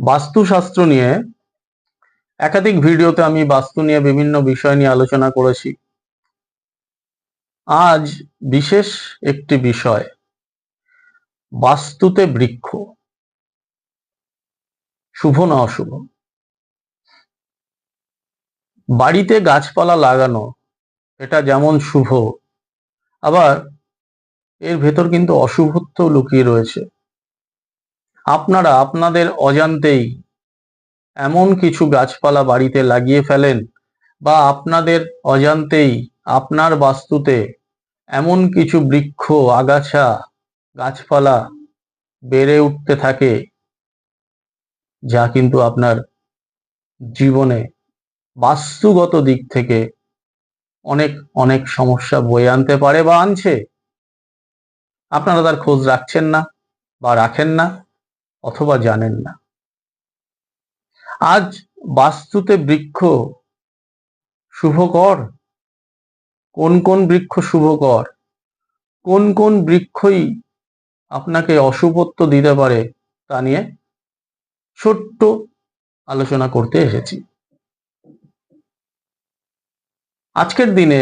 বাস্তুশাস্ত্র নিয়ে একাধিক ভিডিওতে আমি বাস্তু নিয়ে বিভিন্ন বিষয় নিয়ে আলোচনা করেছি। আজ বিশেষ একটি বিষয়, বাস্তুতে বৃক্ষ শুভ না অশুভ। বাড়িতে গাছপালা লাগানো এটা যেমন শুভ, আবার এর ভেতর কিন্তু অশুভত্ব লুকিয়ে রয়েছে। আপনারা আপনাদের অজান্তেই এমন কিছু গাছপালা বাড়িতে লাগিয়ে ফেলেন, বা আপনাদের অজান্তেই আপনার বাস্তুতে এমন কিছু বৃক্ষ, আগাছা, গাছপালা বেড়ে উঠতে থাকে, যা কিন্তু আপনার জীবনে বাস্তুগত দিক থেকে অনেক অনেক সমস্যা বয়ে আনতে পারে বা আনছে। আপনারা তার খোঁজ রাখছেন না, বা রাখেন না, অথবা জানেন না। আজ বাস্তুতে বৃক্ষ শুভকর, কোন কোন বৃক্ষ শুভকর, কোন কোন বৃক্ষই আপনাকে অশুভত্ব দিতে পারে, তা নিয়ে ছোট্ট আলোচনা করতে এসেছি। আজকের দিনে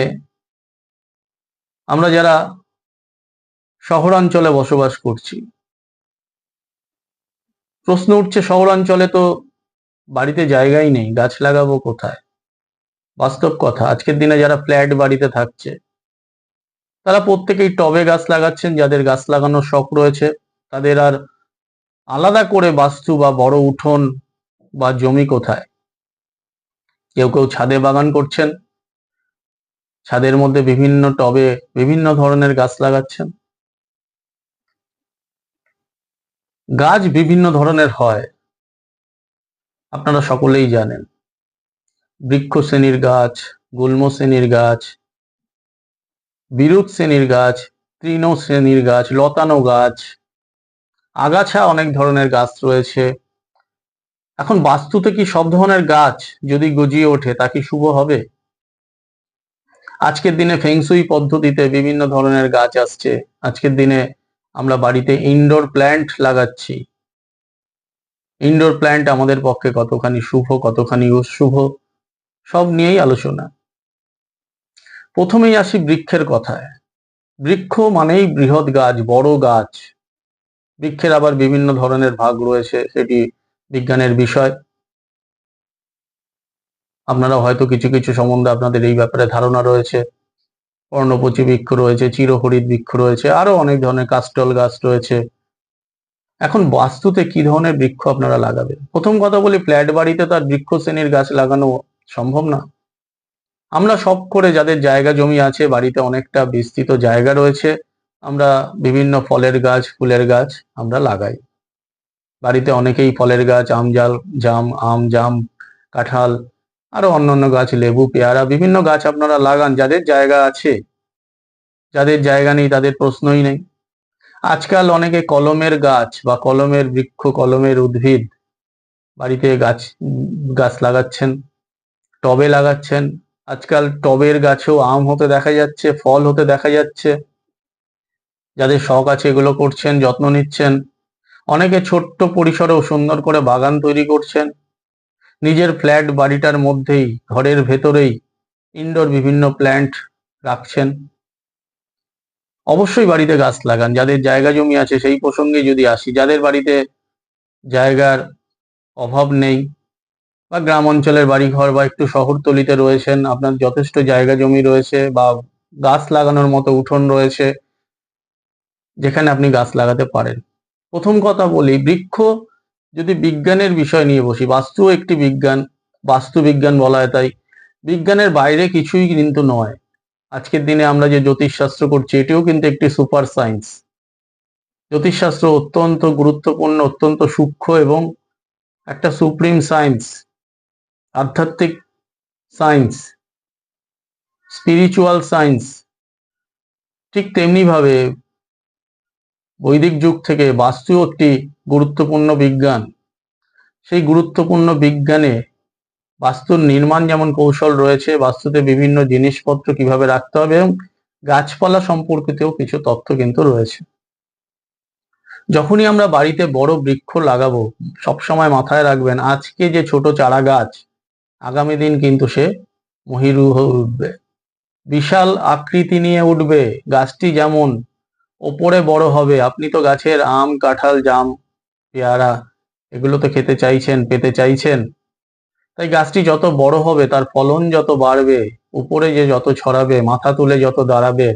আমরা যারা শহরাঞ্চলে বসবাস করছি, প্রশ্ন উঠছে শহরাঞ্চলে তো বাড়িতে জায়গাই নেই, গাছ লাগাবো কোথায়? বাস্তব কথা, আজকের দিনে যারা ফ্ল্যাট বাড়িতে থাকছে তারা প্রত্যেকেই টবে গাছ লাগাচ্ছেন। যাদের গাছ লাগানোর শখ রয়েছে তাদের আর আলাদা করে বাস্তু বা বড় উঠোন বা জমি কোথায়। কেউ কেউ ছাদে বাগান করছেন, ছাদের মধ্যে বিভিন্ন টবে বিভিন্ন ধরনের গাছ লাগাচ্ছেন। গাছ বিভিন্ন ধরনের হয়, আপনারা সকলেই জানেন। বৃক্ষ শ্রেণীর গাছ, গুল্ম শ্রেণীর গাছ, বিরুৎ শ্রেণীর গাছ, তৃণ শ্রেণীর গাছ, লতানো গাছ, আগাছা অনেক ধরনের গাছ রয়েছে। এখন বাস্তুতে কি সব ধরনের গাছ যদি গজিয়ে ওঠে তা কি শুভ হবে? আজকের দিনে ফেংসুই পদ্ধতিতে বিভিন্ন ধরনের গাছ আসছে। আজকের দিনে আমরা বাড়িতে ইনডোর প্ল্যান্ট লাগাচ্ছি। ইনডোর প্ল্যান্ট আমাদের পক্ষে কতখানি শুভ, কতখানি অশুভ, সব নিয়েই আলোচনা। প্রথমেই আসি বৃক্ষের কথায়। বৃক্ষ মানেই বৃহৎ গাছ, বড় গাছ। বৃক্ষের আবার বিভিন্ন ধরনের ভাগ রয়েছে, সেটি বিজ্ঞানের বিষয়। আপনারা হয়তো কিছু কিছু সম্বন্ধে আপনাদের এই ব্যাপারে ধারণা রয়েছে। পর্ণপোচী বৃক্ষ রয়েছে, চিরহরিৎ বৃক্ষ রয়েছে, আরো অনেক ধরনের কাস্টল গাছ রয়েছে। এখন বাস্তুতে কি ধরনের বৃক্ষ আপনারা লাগাবেন? প্রথম কথা বলি, ফ্ল্যাট বাড়িতে তার বৃক্ষ শ্রেণীর গাছ লাগানো সম্ভব না। আমরা শখ করে, যাদের জায়গা জমি আছে, বাড়িতে অনেকটা বিস্তৃত জায়গা রয়েছে, আমরা বিভিন্ন ফলের গাছ, ফুলের গাছ আমরা লাগাই। বাড়িতে অনেকেই ফলের গাছ, আম, জাম, কাঁঠাল, আরো অন্যান্য গাছ, লেবু, পেয়ারা, বিভিন্ন গাছ আপনারা লাগান। যাদের জায়গা আছে, যাদের জায়গা নেই তাদের প্রশ্নই নেই। আজকাল অনেকে কলমের গাছ বা কলমের বৃক্ষ, কলমের উদ্ভিদ বাড়িতে গাছ লাগাচ্ছেন, টবে লাগাচ্ছেন। আজকাল টবের গাছেও আম হতে দেখা যাচ্ছে, ফল হতে দেখা যাচ্ছে। যাদের শখ আছে এগুলো করছেন, যত্ন নিচ্ছেন। অনেকে ছোট্ট পরিসরেও সুন্দর করে বাগান তৈরি করছেন। নিজের ফ্ল্যাট বাড়িটার মধ্যেই, ঘরের ভেতরেই ইনডোর বিভিন্ন প্ল্যান্ট রাখছেন। অবশ্যই বাড়িতে গাছ লাগান। যাদের জায়গা জমি আছে, সেই প্রসঙ্গে যদি আসি, যাদের বাড়িতে জায়গার অভাব নেই, বা গ্রাম অঞ্চলের বাড়িঘর বা একটু শহরতলিতে রয়েছেন, আপনার যথেষ্ট জায়গা জমি রয়েছে বা গাছ লাগানোর মতো উঠোন রয়েছে, যেখানে আপনি গাছ লাগাতে পারেন। প্রথম কথা বলি, বৃক্ষ যদি বিজ্ঞানের বিষয় নিয়ে বসি, বাস্তু একটি বিজ্ঞান, বাস্তু বিজ্ঞান বলা হয়, তাই বিজ্ঞানের বাইরে কিছুই কিন্তু নয়। আজকের দিনে আমরা যে জ্যোতিষশাস্ত্র করছি, এটিও কিন্তু একটি সুপার সায়েন্স। জ্যোতিষশাস্ত্র অত্যন্ত গুরুত্বপূর্ণ, অত্যন্ত সূক্ষ্ম এবং একটা সুপ্রিম সায়েন্স, আধ্যাত্মিক সায়েন্স, স্পিরিচুয়াল সায়েন্স। ঠিক তেমনি ভাবে বৈদিক যুগ থেকে বাস্তু একটি গুরুত্বপূর্ণ বিজ্ঞান। সেই গুরুত্বপূর্ণ বিজ্ঞানে বাস্তুর নির্মাণ যেমন কৌশল রয়েছে, বাস্তুতে বিভিন্ন জিনিসপত্র কিভাবে রাখতে হবে, এবং গাছপালা সম্পর্কিতও কিছু তথ্য কিন্তু রয়েছে। যখনই আমরা বাড়িতে বড় বৃক্ষ লাগাবো, সবসময় মাথায় রাখবেন আজকে যে ছোট চারা গাছ, আগামী দিন কিন্তু সে মহিরু হয়ে উঠবে, বিশাল আকৃতি নিয়ে উঠবে। গাছটি যেমন ওপরে বড় হবে, আপনি তো গাছের আম, কাঁঠাল, জাম, পেয়ারা এগুলো তো খেতে চাইছেন, পেতে চাইছেন। তাই গাছটি যত বড় হবে তার ফলন যত বাড়বে, উপরে যে যত ছড়াবে, মাথা তুলে যত দাঁড়াবে,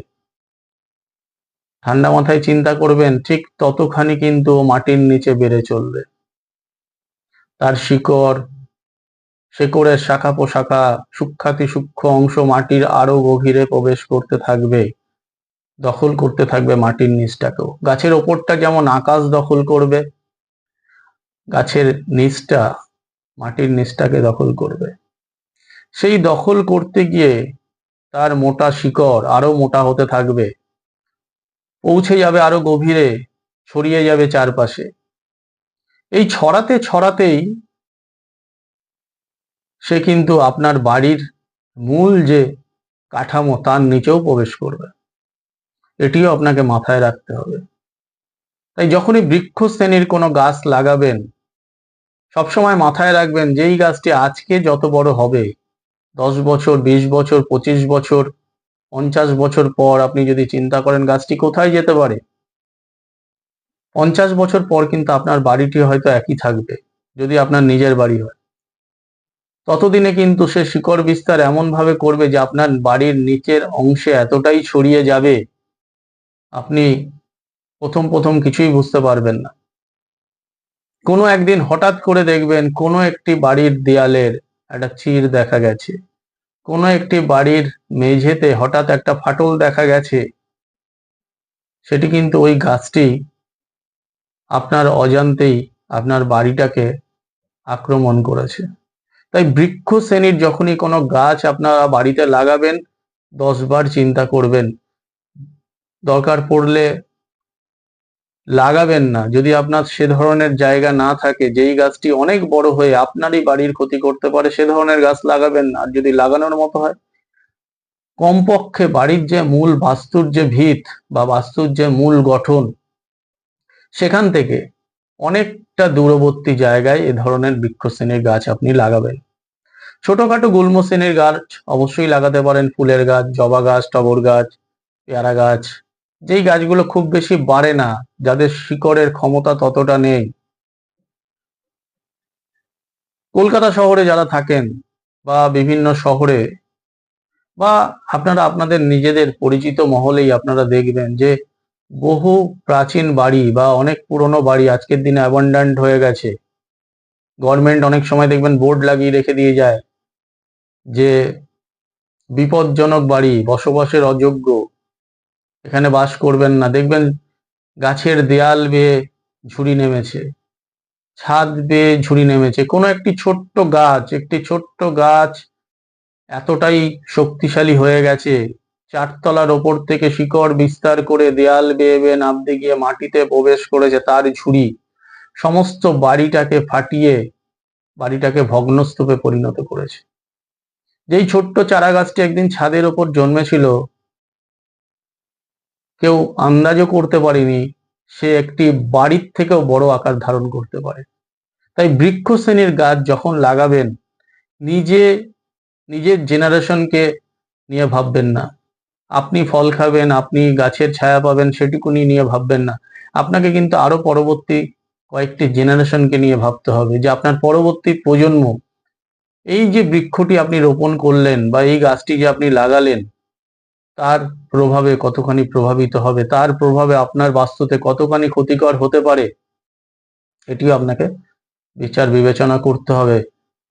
ঠান্ডা মাথায় চিন্তা করবেন ঠিক ততখানি কিন্তু মাটির নিচে বেড়ে চলবে। তার শেকড়ের শাখা প্রশাখা, সূক্ষ্মাতি সূক্ষ্ম অংশ মাটির আরো গভীরে প্রবেশ করতে থাকবে, দখল করতে থাকবে মাটির নিচটাকেও। গাছের ওপরটা যেমন আকাশ দখল করবে, গাছের নিচটা মাটির নিচটাকে দখল করবে। সেই দখল করতে গিয়ে তার মোটা শিকড় আরো মোটা হতে থাকবে, পৌঁছে যাবে আরো গভীরে, ছড়িয়ে যাবে চারপাশে। এই ছড়াতে ছড়াতেই সে কিন্তু আপনার বাড়ির মূল যে কাঠামো তার নিচেও প্রবেশ করবে। এটিও আপনাকে মাথায় রাখতে হবে। তাই যখনই বৃক্ষ শ্রেণীর কোনো গাছ লাগাবেন, সবসময় মাথায় রাখবেন যেই গাছটি আজকে যত বড় হবে, 10 বছর, 20 বছর, 25 বছর, 50 বছর পর আপনি যদি চিন্তা করেন গাছটি কোথায় যেতে পারে, 50 বছর পর কিন্তু আপনার বাড়িটি হয়তো একই থাকবে, যদি আপনার নিজের বাড়ি হয়। ততদিনে কিন্তু সে শিকড় বিস্তার এমন ভাবে করবে যে আপনার বাড়ির নিচের অংশে এতটাই ছড়িয়ে যাবে, আপনি প্রথম প্রথম কিছুই বুঝতে পারবেন না। কোনো একদিন হঠাৎ করে দেখবেন কোনো একটি বাড়ির দেয়ালের একটা চির দেখা গেছে, কোনো একটি বাড়ির মেঝেতে হঠাৎ একটা ফাটল দেখা গেছে। সেটি কিন্তু ওই গাছটি আপনার অজান্তেই আপনার বাড়িটাকে আক্রমণ করেছে। তাই বৃক্ষ শ্রেণীর যখনই কোনো গাছ আপনারা বাড়িতে লাগাবেন, 10 বার চিন্তা করবেন। দরকার পড়লে লাগাবেন না, যদি আপনার সে ধরনের জায়গা না থাকে যেই গাছটি অনেক বড় হয়ে আপনারই বাড়ির ক্ষতি করতে পারে, সে ধরনের গাছ লাগাবেন না। আর যদি লাগানোর মতো হয়, কমপক্ষে বাড়ির যে মূল বাস্তুর যে ভিত বা বাস্তুর যে মূল গঠন, সেখান থেকে অনেকটা দূরবর্তী জায়গায় এ ধরনের বৃক্ষ শ্রেণীর গাছ আপনি লাগাবেন। ছোটখাটো গুল্ম শ্রেণীর গাছ অবশ্যই লাগাতে পারেন, ফুলের গাছ, জবা গাছ, টগর গাছ, পেয়ারা গাছ, যেই গাছগুলো খুব বেশি বাড়ে না, যাদের শিকড়ের ক্ষমতা ততটা নেই। কলকাতা শহরে যারা থাকেন বা বিভিন্ন শহরে, বা আপনারা আপনাদের নিজেদের পরিচিত মহলেই আপনারা দেখবেন যে বহু প্রাচীন বাড়ি বা অনেক পুরনো বাড়ি আজকের দিনে অ্যাবান্ডান্ট হয়ে গেছে। গভর্নমেন্ট অনেক সময় দেখবেন বোর্ড লাগিয়ে রেখে দিয়ে যায় যে বিপজ্জনক বাড়ি, বসবাসের অযোগ্য, এখানে বাস করবেন না। দেখবেন গাছের দেয়াল বেয়ে ঝুড়ি নেমেছে, ছাদ বেয়ে ঝুড়ি নেমেছে। কোনো একটি ছোট্ট গাছ এতটাই শক্তিশালী হয়ে গেছে, 4 তলার ওপর থেকে শিকড় বিস্তার করে দেয়াল বেয়ে বেয়ে নামতে গিয়ে মাটিতে প্রবেশ করেছে, তার ঝুড়ি সমস্ত বাড়িটাকে ফাটিয়ে বাড়িটাকে ভগ্নস্তূপে পরিণত করেছে। যেই ছোট্ট চারা গাছটি একদিন ছাদের ওপর জন্মেছিল, কেউ আন্দাজও করতে পারেনি সে একটি বাড়ির থেকেও বড় আকার ধারণ করতে পারে। তাই বৃক্ষ শ্রেণীর গাছ যখন লাগাবেন, নিজে নিজের জেনারেশনকে নিয়ে ভাববেন না। আপনি ফল খাবেন, আপনি গাছের ছায়া পাবেন, সেটুকুনি নিয়ে ভাববেন না। আপনাকে কিন্তু আরো পরবর্তী কয়েকটি জেনারেশনকে নিয়ে ভাবতে হবে, যে আপনার পরবর্তী প্রজন্ম এই যে বৃক্ষটি আপনি রোপণ করলেন বা এই গাছটি যে আপনি লাগালেন, তার প্রভাবে কতখানি প্রভাবিত হবে, তার প্রভাবে আপনার বাস্তুতে কতখানি ক্ষতিকর হতে পারে, এটিও আপনাকে বিচার বিবেচনা করতে হবে।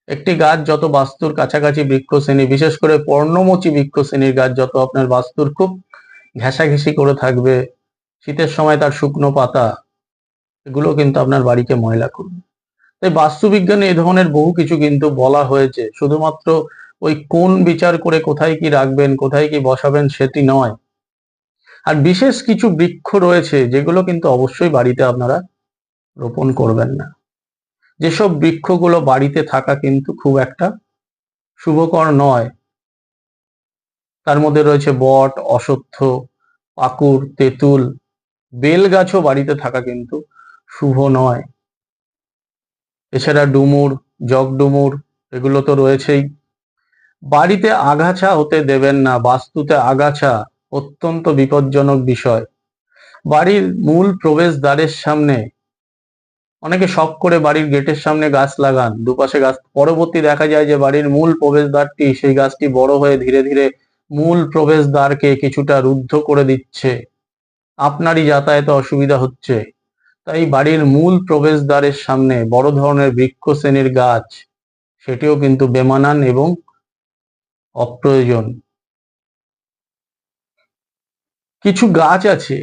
একটি গাছ যত বাস্তুর কাছাকাছি বৃক্ষ শ্রেণী, বিশেষ করে পর্ণমোচী বৃক্ষ শ্রেণীর গাছ যত আপনার বাস্তুর খুব ঘেঁষাঘেঁষি করে থাকবে, শীতের সময় তার শুকনো পাতা এগুলো কিন্তু আপনার বাড়িকে ময়লা করবে। তাই বাস্তুবিজ্ঞানে এ ধরনের বহু কিছু কিন্তু বলা হয়েছে, শুধুমাত্র ওই কোন বিচার করে কোথায় কি রাখবেন, কোথায় কি বসাবেন সেটি নয়। আর বিশেষ কিছু বৃক্ষ রয়েছে যেগুলো কিন্তু অবশ্যই বাড়িতে আপনারা রোপণ করবেন না। যেসব বৃক্ষগুলো বাড়িতে থাকা কিন্তু খুব একটা শুভকর নয়, তার মধ্যে রয়েছে বট, অশ্বত্থ, পাকুড়, তেঁতুল, বেল গাছও বাড়িতে থাকা কিন্তু শুভ নয়। এছাড়া ডুমুর, জগ ডুমুর, এগুলো তো রয়েছেই। বাড়িতে আগাছা হতে দেবেন না। বাস্তুতে আগাছা অত্যন্ত বিপজ্জনক বিষয়। বাড়ির মূল প্রবেশদ্বারের সামনে অনেকে শখ করে বাড়ির গেটের সামনে গাছ লাগান, দুপাশে গাছ, পরবর্তী দেখা যায় যে বাড়ির মূল প্রবেশদ্বারটি, সেই গাছটি বড় হয়ে ধীরে ধীরে মূল প্রবেশদ্বারকে কিছুটা রুদ্ধ করে দিচ্ছে, আপনারই যাতায়াতে অসুবিধা হচ্ছে। তাই বাড়ির মূল প্রবেশদ্বারের সামনে বড় ধরনের বৃক্ষ শ্রেণীর গাছ, সেটিও কিন্তু বেমানান এবং অপ্রয়োজন। কিছু গাছ আছে,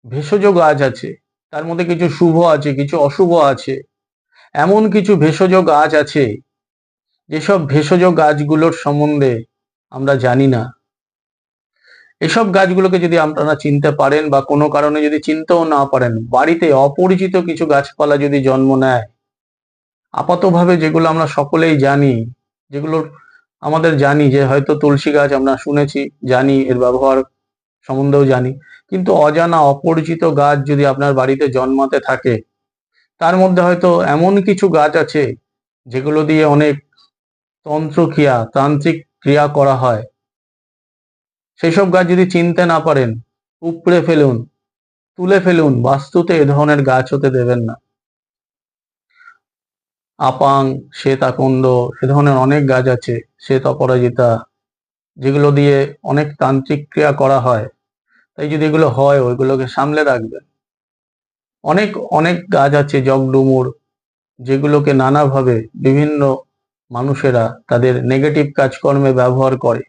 ভেষজ গাছ আছে, তার মধ্যে কিছু শুভ আছে, কিছু অশুভ আছে। এমন কিছু ভেষজ গাছ আছে যেসব ভেষজ গাছগুলোর সম্বন্ধে আমরা জানি না। এসব গাছগুলোকে যদি আপনারা চিনতে পারেন বা কোনো কারণে যদি চিনতেও না পারেন, বাড়িতে অপরিচিত কিছু গাছপালা যদি জন্ম নেয়, আপাতভাবে যেগুলো আমরা সকলেই জানি, যেগুলোর আমাদের জানি যে হয়তো তুলসী গাছ আমরা শুনেছি, জানি এর ব্যবহার সম্বন্ধেও জানি, কিন্তু অজানা অপরিচিত গাছ যদি আপনার বাড়িতে জন্মাতে থাকে, তার মধ্যে হয়তো এমন কিছু গাছ আছে যেগুলো দিয়ে অনেক তন্ত্রক্রিয়া, তান্ত্রিক ক্রিয়া করা হয়। সেই সব গাছ যদি চিনতে না পারেন, উপড়ে ফেলুন, তুলে ফেলুন। বাস্তুতে এ ধরনের গাছ হতে দেবেন না। আপাং, শ্বেত আকন্দ, এ ধরনের অনেক গাছ আছে, শ্বেত অপরাজিতা, যেগুলো দিয়ে অনেক তান্ত্রিক ক্রিয়া করা হয়। তাই যদি এগুলো হয়, ওইগুলোকে সামলে রাখবেন। অনেক অনেক গাছ আছে, জগডুমুর, যেগুলোকে নানাভাবে বিভিন্ন মানুষেরা তাদের নেগেটিভ কাজকর্মে ব্যবহার করে।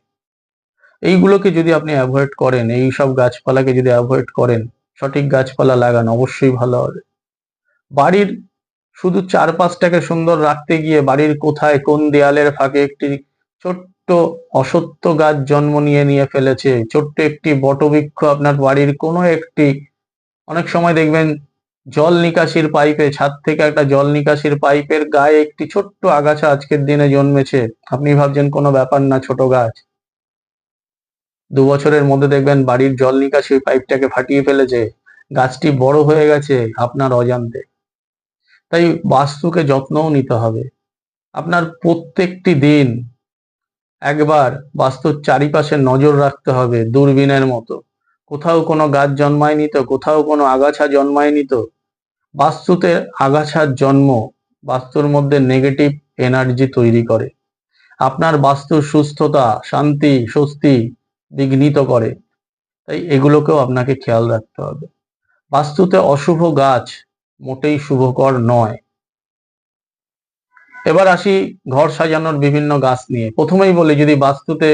এইগুলোকে যদি আপনি অ্যাভয়েড করেন, এই সব গাছপালাকে যদি অ্যাভয়েড করেন, সঠিক গাছপালা লাগান, অবশ্যই ভালো হবে। বাড়ির শুধু চারপাশটাকে সুন্দর রাখতে গিয়ে বাড়ির কোথায় কোন দেয়ালের ফাঁকে একটি ছোট্ট অসত্য গাছ জন্ম নিয়ে নিয়ে ফেলেছে, ছোট্ট একটি বটবৃক্ষ আপনার বাড়ির কোনো একটি, অনেক সময় দেখবেন জল নিকাশির পাইপে, ছাদ থেকে একটা জল নিকাশির পাইপের গায়ে একটি ছোট্ট আগাছা আজকের দিনে জন্মেছে। আপনি ভাবছেন কোনো ব্যাপার না, ছোট গাছ, 2 বছরের মধ্যে দেখবেন বাড়ির জল নিকাশির পাইপটাকে ফাটিয়ে ফেলেছে, গাছটি বড় হয়ে গেছে আপনার অজান্তে। তাই বাস্তুকে যত্নও নিতে হবে। আপনার প্রত্যেকটি দিন একবার বাস্তুর চারিপাশে নজর রাখতে হবে দূরবীনের মতো। কোথাও কোনো গাছ জন্মায়নি তো, কোথাও কোনো আগাছা জন্মায়নি তো। বাস্তুতে আগাছার জন্ম বাস্তুর মধ্যে নেগেটিভ এনার্জি তৈরি করে, আপনার বাস্তুর সুস্থতা, শান্তি, স্বস্তি বিঘ্নিত করে। তাই এগুলোকেও আপনাকে খেয়াল রাখতে হবে। বাস্তুতে অশুভ গাছ মোটেই শুভকর নয়। এবার আসি ঘর সাজানোর বিভিন্ন গাছ নিয়ে। প্রথমেই বলি, যদি বাস্তুতে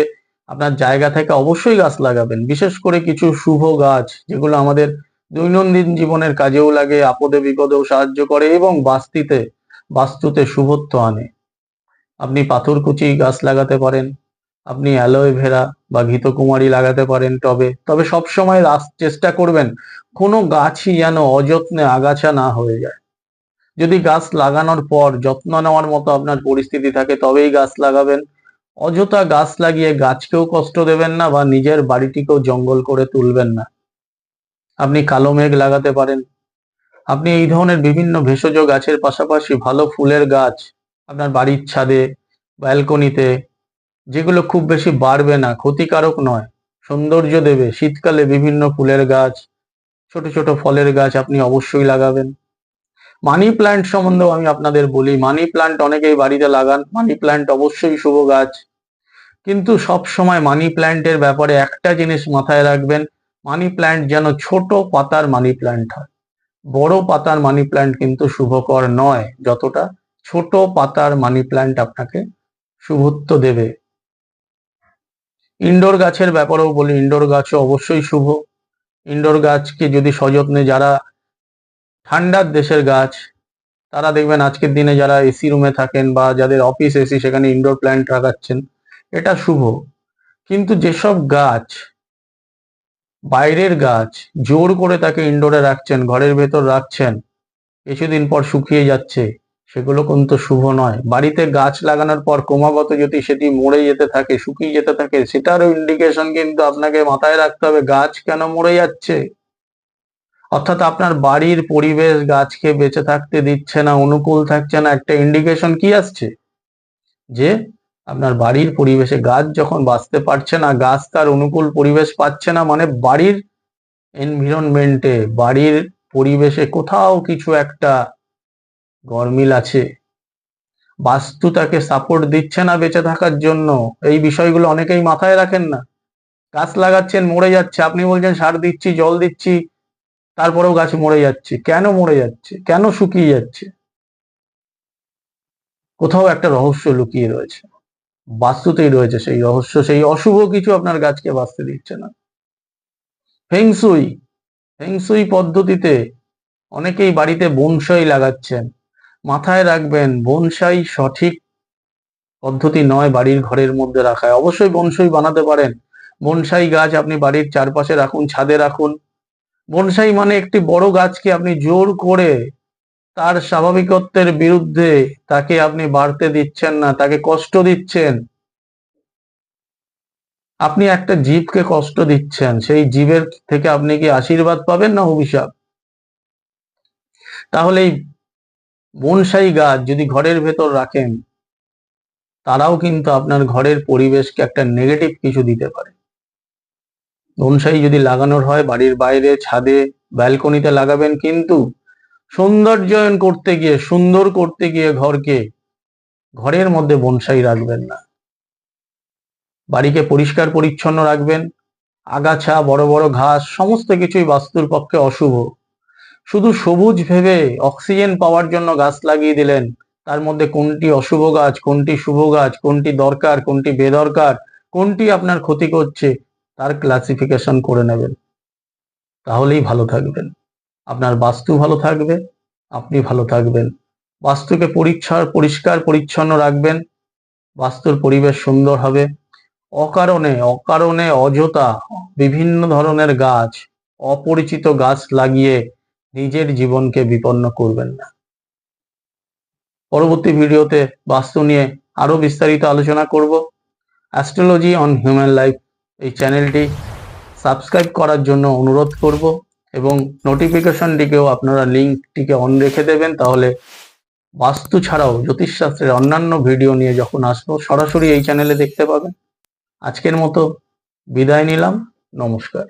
আপনার জায়গা থেকে অবশ্যই গাছ লাগাবেন, বিশেষ করে কিছু শুভ গাছ যেগুলো আমাদের দৈনন্দিন জীবনের কাজেও লাগে, আপদে বিপদেও সাহায্য করে এবং বাস্তুতে শুভত্ব আনে। আপনি পাথরকুচি গাছ লাগাতে পারেন, আপনি অ্যালোভেরা বা ঘৃতকুমারী লাগাতে পারেন টবে। তবে সবসময় চেষ্টা করবেন কোনো গাছই যেন অযত্নে আগাছা না হয়ে যায়। যদি গাছ লাগানোর পর যত্ন নেওয়ার মতো আপনার পরিস্থিতি থাকে, তবেই গাছ লাগাবেন। অযথা গাছ লাগিয়ে গাছকেও কষ্ট দেবেন না বা নিজের বাড়িটিকেও জঙ্গল করে তুলবেন না। আপনি কালো মেঘ লাগাতে পারেন। আপনি এই ধরনের বিভিন্ন ভেষজ গাছের পাশাপাশি ভালো ফুলের গাছ আপনার বাড়ির ছাদে, ব্যালকনিতে, যেগুলো খুব বেশি বাড়বে না, ক্ষতিকারক নয়, সৌন্দর্য দেবে, শীতকালে বিভিন্ন ফুলের গাছ, ছোট ছোট ফলের গাছ আপনি অবশ্যই লাগাবেন। মানি প্ল্যান্ট সম্বন্ধেও আমি আপনাদের বলি, মানি প্ল্যান্ট অনেকেই বাড়িতে লাগান। মানি প্ল্যান্ট অবশ্যই শুভ গাছ, কিন্তু সব সময় মানি প্ল্যান্টের ব্যাপারে একটা জিনিস মাথায় রাখবেন, মানি প্ল্যান্ট যেন ছোট পাতার মানি প্ল্যান্ট হয়। বড় পাতার মানি প্ল্যান্ট কিন্তু শুভকর নয়, যতটা ছোট পাতার মানি প্ল্যান্ট আপনাকে শুভত্ব দেবে। ইনডোর গাছের ব্যাপারেও বলি, ইনডোর গাছও অবশ্যই শুভ। ইনডোর গাছকে যদি সযত্নে, যারা ঠান্ডার দেশের গাছ, তারা দেখবেন আজকের দিনে যারা এসি রুমে থাকেন বা যাদের অফিস এসি, সেখানে ইনডোর প্ল্যান্ট লাগাচ্ছেন, এটা শুভ। কিন্তু যেসব গাছ বাইরের গাছ, জোর করে তাকে ইনডোরে রাখছেন, ঘরের ভেতর রাখছেন, কিছুদিন পর শুকিয়ে যাচ্ছে, সেগুলো কিন্তু শুভ নয়। বাড়িতে গাছ লাগানোর পর ক্রমাগত যদি সেটি মরে যেতে থাকে, শুকিয়ে যেতে থাকে, সেটারও ইন্ডিকেশন কিন্তু আপনাকে মাথায় রাখতে হবে, গাছ কেন মরে যাচ্ছে। অর্থাৎ আপনার বাড়ির পরিবেশ গাছকে বেঁচে থাকতে দিচ্ছে না, অনুকূল থাকছে না, একটা ইন্ডিকেশন কি আসছে? যে আপনার বাড়ির পরিবেশে গাছ যখন বাঁচতে পারছে না, গাছ তার অনুকূল পরিবেশ পাচ্ছে না, মানে বাড়ির এনভিরনমেন্টে, বাড়ির পরিবেশে কোথাও কিছু একটা গরমিল আছে। বাস্তু তাকে সাপোর্ট দিচ্ছে না বেঁচে থাকার জন্য। এই বিষয়গুলো অনেকেই মাথায় রাখেন না। গাছ লাগাচ্ছেন, মরে যাচ্ছে, আপনি বলছেন সার দিচ্ছি, জল দিচ্ছি, তারপরেও গাছ মরে যাচ্ছে। কেন মরে যাচ্ছে? কেন শুকিয়ে যাচ্ছে? কোথাও একটা রহস্য লুকিয়ে রয়েছে। বাস্তুতেই রয়েছে সেই রহস্য। সেই অশুভ কিছু আপনার গাছকে বাঁচতে দিচ্ছে না। ফেংশুই ফেংশুই পদ্ধতিতে অনেকেই বাড়িতে বনসাই লাগাচ্ছেন। মাথায় রাখবেন, বনসাই সঠিক পদ্ধতি নয় বাড়ির ঘরের মধ্যে রাখা। অবশ্যই বনসাই বানাতে পারেন। বনসাই গাছ আপনি বাড়ির চারপাশে রাখুন, ছাদে রাখুন। বনসাই মানে একটি বড় গাছকে আপনি জোর করে তার স্বাভাবিকত্বের বিরুদ্ধে তাকে আপনি বাড়তে দিচ্ছেন না, তাকে কষ্ট দিচ্ছেন। আপনি একটা জীবকে কষ্ট দিচ্ছেন, সেই জীবের থেকে আপনি কি আশীর্বাদ পাবেন না অভিশাপ? তাহলে এই বনসাই গাছ যদি ঘরের ভেতর রাখেন, তারাও কিন্তু আপনার ঘরের পরিবেশকে একটা নেগেটিভ কিছু দিতে পারে। বনসাই যদি লাগানোর হয় বাড়ির বাইরে, ছাদে, ব্যালকনিতে লাগাবেন, কিন্তু সৌন্দর্যায়ন করতে গিয়ে, সুন্দর করতে গিয়ে ঘরকে, ঘরের মধ্যে বনসাই রাখবেন না। বাড়িকে পরিষ্কার পরিচ্ছন্ন রাখবেন। আগাছা, বড় বড় ঘাস, সমস্ত কিছুই বাস্তুর পক্ষে অশুভ। শুধু সবুজ ভেবে অক্সিজেন পাওয়ার জন্য গাছ লাগিয়ে দিলেন। তার মধ্যে কোনটি অশুভ গাছ, কোনটি শুভ গাছ, কোনটি দরকার, কোনটি বেদরকার, কোনটি আপনার ক্ষতি করছে, তার ক্লাসিফিকেশন করে নেবেন। তাহলেই ভালো থাকবেন। আপনার বাস্তু ভালো থাকবে, আপনি ভালো থাকবেন। বাস্তুকে পরিষ্কার পরিচ্ছন্ন রাখবেন, বাস্তুর পরিবেশ সুন্দর হবে। অকারণে অকারণে অযথা বিভিন্ন ধরনের গাছ, অপরিচিত গাছ লাগিয়ে নিজের জীবনকে বিপন্ন করবেন না। পরবর্তী ভিডিওতে বাস্তু নিয়ে আরো বিস্তারিত আলোচনা করব। অ্যাস্ট্রোলজি অন হিউম্যান লাইফ এই চ্যানেলটি সাবস্ক্রাইব করার জন্য অনুরোধ করব, এবং নোটিফিকেশনটিকেও আপনারা লিঙ্কটিকে অন রেখে দেবেন। তাহলে বাস্তু ছাড়াও জ্যোতিষশাস্ত্রের অন্যান্য ভিডিও নিয়ে যখন আসবো, সরাসরি এই চ্যানেলে দেখতে পাবেন। আজকের মতো বিদায় নিলাম। নমস্কার।